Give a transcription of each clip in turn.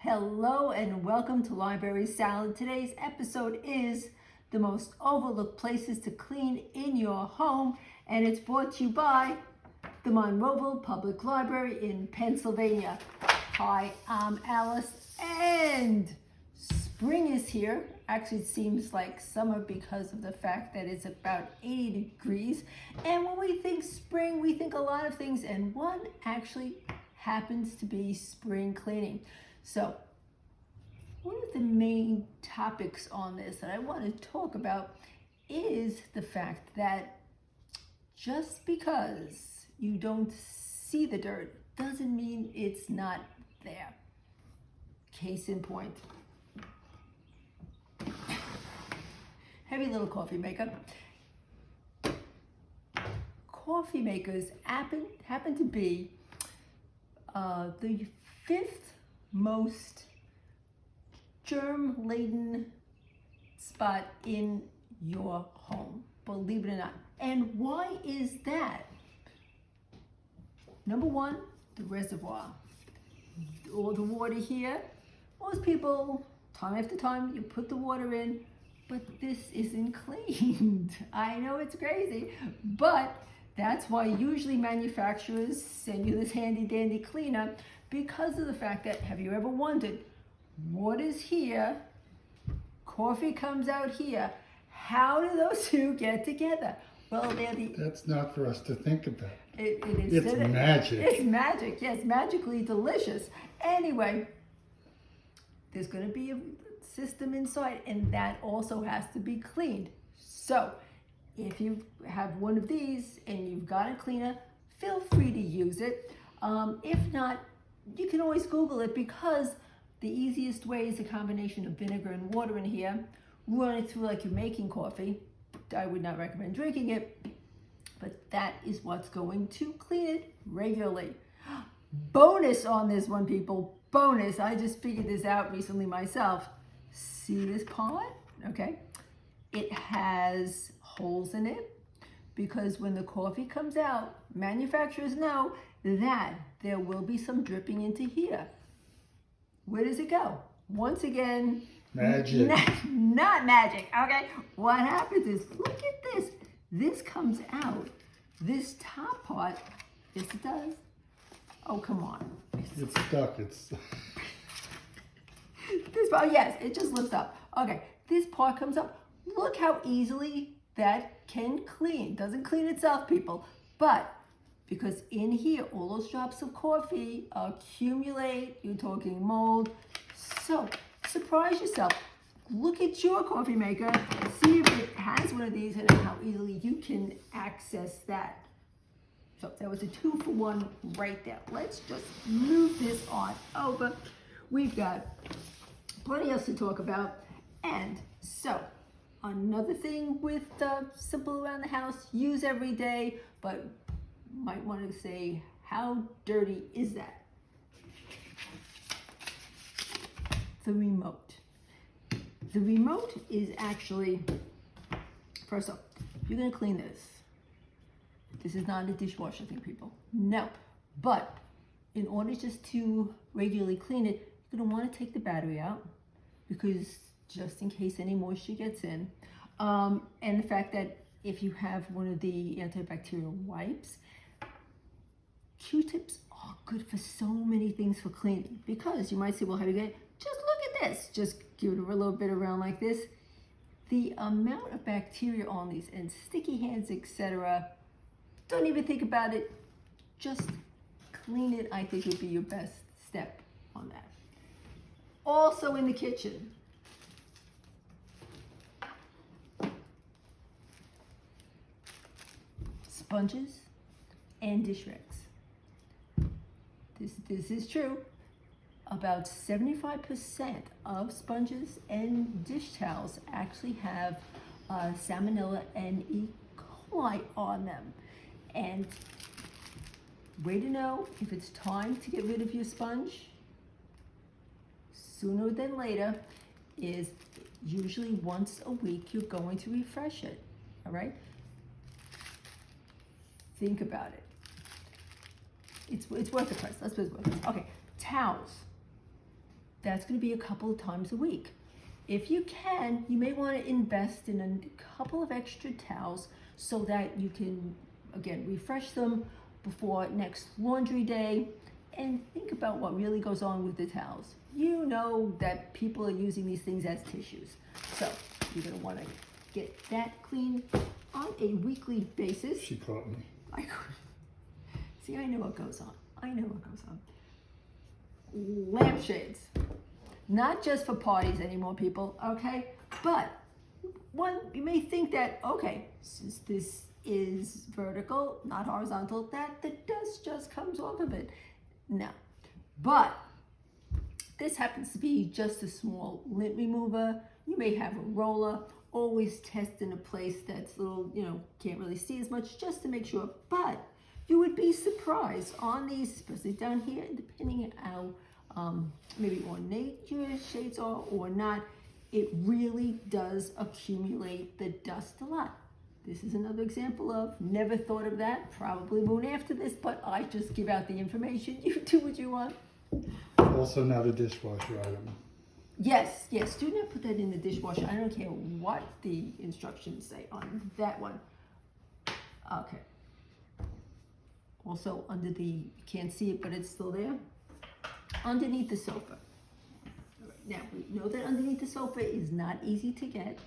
Hello and welcome to Library Salad. Today's episode is the most overlooked places to clean in your home, and it's brought to you by the Monroeville Public Library in Pennsylvania. Hi, I'm Alice, and spring is here. Actually, it seems like summer because of the fact that it's about 80 degrees. And when we think spring, we think a lot of things, and one actually happens to be spring cleaning. So, one of the main topics on this that I want to talk about is the fact that just because you don't see the dirt doesn't mean it's not there. Case in point. Heavy little coffee maker. Coffee makers happen to be the fifth most germ-laden spot in your home, believe it or not. And why is that? Number one, the reservoir. All the water here, most people, time after time, you put the water in, but this isn't cleaned. I know it's crazy, but that's why usually manufacturers send you this handy dandy cleaner, because of the fact that, have you ever wondered, water's here, coffee comes out here, how do those two get together? Well, That's not for us to think about. It is. It's magic. It's magic, yes, magically delicious. Anyway, there's going to be a system inside, and that also has to be cleaned. So, if you have one of these and you've got a cleaner, feel free to use it. If not, you can always Google it, because the easiest way is a combination of vinegar and water in here. Run it through like you're making coffee. I would not recommend drinking it, but that is what's going to clean it regularly. Bonus on this one, people. Bonus. I just figured this out recently myself. See this pot? Okay. It has holes in it because when the coffee comes out, manufacturers know that there will be some dripping into here. Where does it go? Once again, magic. Not magic, okay? What happens is, look at this. This comes out. This top part, yes it does. Oh, come on. It's stuck. It's. This part, yes, it just lifts up. Okay, this part comes up. Look how easily that can clean. Doesn't clean itself, people, but because in here, all those drops of coffee accumulate. You're talking mold. So, surprise yourself. Look at your coffee maker. See if it has one of these and how easily you can access that. So, that was a 2-for-1 right there. Let's just move this on over. We've got plenty else to talk about. And so, another thing with simple around the house, use every day, but might want to say, how dirty is that? The remote. The remote is actually, first off, you're going to clean this. This is not a dishwasher thing, people. No. But in order just to regularly clean it, you're going to want to take the battery out, because just in case any moisture gets in. And the fact that if you have one of the antibacterial wipes, Q-tips are good for so many things for cleaning, because you might say, well, how do you get it? Just look at this. Just give it a little bit around like this. The amount of bacteria on these and sticky hands, etc., don't even think about it. Just clean it, I think, would be your best step on that. Also in the kitchen, sponges and dish rags. This is true. About 75% of sponges and dish towels actually have Salmonella and E. coli on them. And way to know if it's time to get rid of your sponge, sooner than later, is usually once a week you're going to refresh it, all right? Think about it. It's worth the price. Let's put it worth it. Okay, towels. that's going to be a couple of times a week. If you can, you may want to invest in a couple of extra towels so that you can, again, refresh them before next laundry day. And think about what really goes on with the towels. You know that people are using these things as tissues. So you're going to want to get that cleaned on a weekly basis. She caught me. See, I know what goes on. Lampshades. Not just for parties anymore, people, okay? But you may think that, okay, since this is vertical, not horizontal, that the dust just comes off of it. No. But this happens to be just a small lint remover. You may have a roller. Always test in a place that's a little, can't really see as much, just to make sure. But you would be surprised on these, especially down here, depending on how maybe ornate your shades are or not, it really does accumulate the dust a lot. This is another example of never thought of that, probably won't after this, but I just give out the information. You do what you want. Also not a dishwasher item. Yes, do not put that in the dishwasher. I don't care what the instructions say on that one. Okay. Also under you can't see it, but it's still there. Underneath the sofa. Now, we know that underneath the sofa is not easy to get.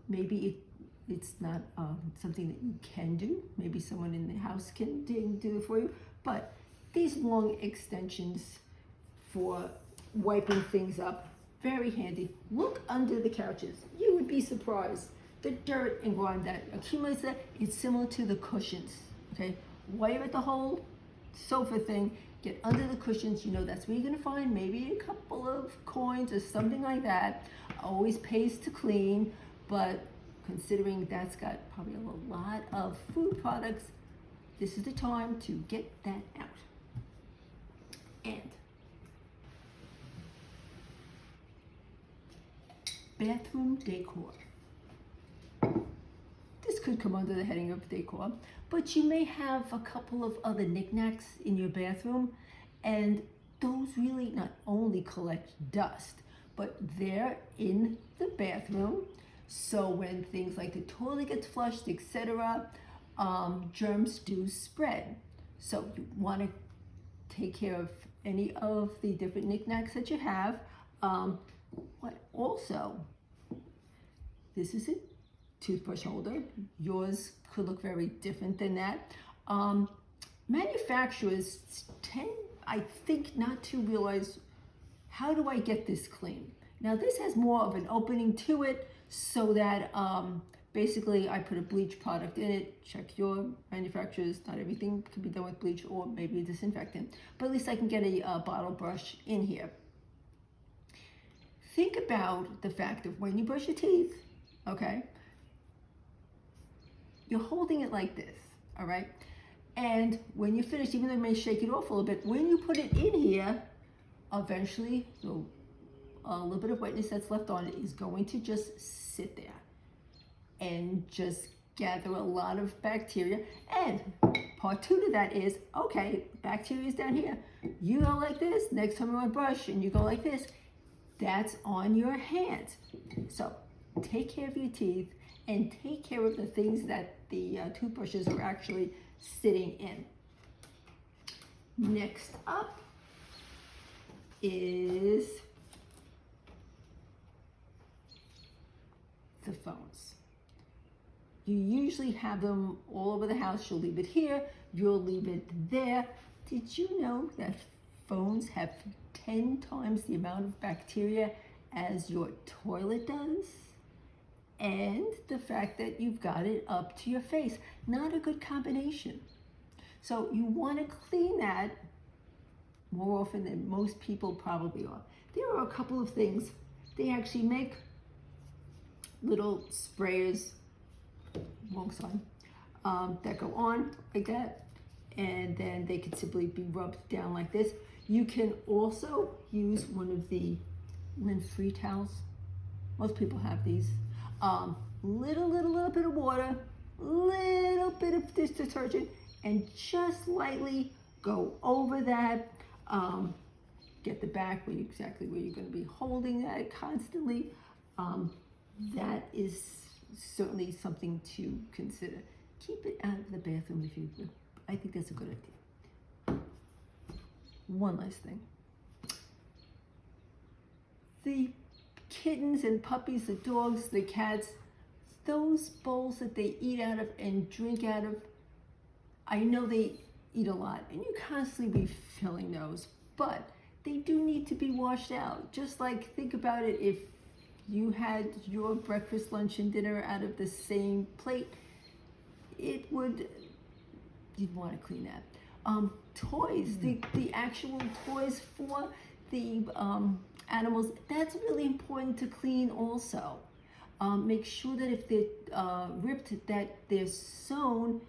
Maybe it's not something that you can do. Maybe someone in the house can do it for you. But these long extensions for wiping things up, very handy. Look under the couches. You would be surprised. The dirt and grime that accumulates there, it's similar to the cushions, okay? While you're at the whole sofa thing, get under the cushions. You know that's where you're gonna find maybe a couple of coins or something like that. Always pays to clean, but considering that's got probably a lot of food products, this is the time to get that out. And bathroom decor. This could come under the heading of decor, but you may have a couple of other knickknacks in your bathroom, and those really not only collect dust, but they're in the bathroom. So when things like the toilet gets flushed, etc., germs do spread. So you want to take care of any of the different knickknacks that you have. What also, this is a toothbrush holder. Yours could look very different than that. Manufacturers tend, I think, not to realize, how do I get this clean? Now this has more of an opening to it so that basically I put a bleach product in it. Check your manufacturers, not everything can be done with bleach or maybe a disinfectant, but at least I can get a bottle brush in here. Think about the fact of when you brush your teeth, okay, you're holding it like this, all right? And when you finish, even though you may shake it off a little bit, when you put it in here, eventually, so a little bit of wetness that's left on it is going to just sit there and just gather a lot of bacteria. And part two to that is, okay, bacteria is down here. You go like this, next time you want to brush and you go like this, that's on your hands. So take care of your teeth and take care of the things that the toothbrushes are actually sitting in. Next up is the phones. You usually have them all over the house. You'll leave it here, you'll leave it there. Did you know that phones have 10 times the amount of bacteria as your toilet does? And the fact that you've got it up to your face. Not a good combination. So you want to clean that more often than most people probably are. There are a couple of things. They actually make little sprayers, wrong side, that go on like that, and then they can simply be rubbed down like this. You can also use one of the lint-free towels. Most people have these. Little bit of water, little bit of dish detergent, and just lightly go over that. get the back exactly where you're going to be holding that constantly. That is certainly something to consider. Keep it out of the bathroom if you would. I think that's a good idea. One last thing. The kittens and puppies, the dogs, the cats, those bowls that they eat out of and drink out of, I know they eat a lot and you constantly be filling those, but they do need to be washed out. Just like, think about it, if you had your breakfast, lunch, and dinner out of the same plate, you'd want to clean that. Toys, the actual toys for the animals, that's really important to clean also. Make sure that if they're ripped, that they're sewn,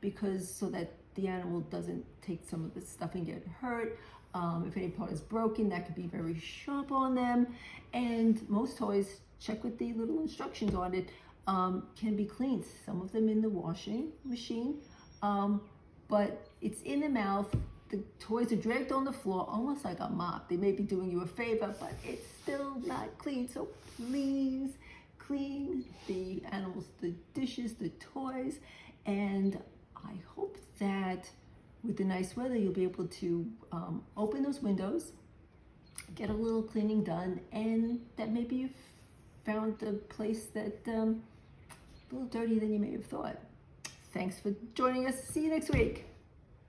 because so that the animal doesn't take some of the stuff and get hurt. If any part is broken, that could be very sharp on them. And most toys, check with the little instructions on it, can be cleaned. Some of them in the washing machine, but it's in the mouth. The toys are dragged on the floor, almost like a mop. They may be doing you a favor, but it's still not clean. So please clean the animals, the dishes, the toys. And I hope that with the nice weather, you'll be able to open those windows, get a little cleaning done, and that maybe you've found a place that a little dirtier than you may have thought. Thanks for joining us. See you next week.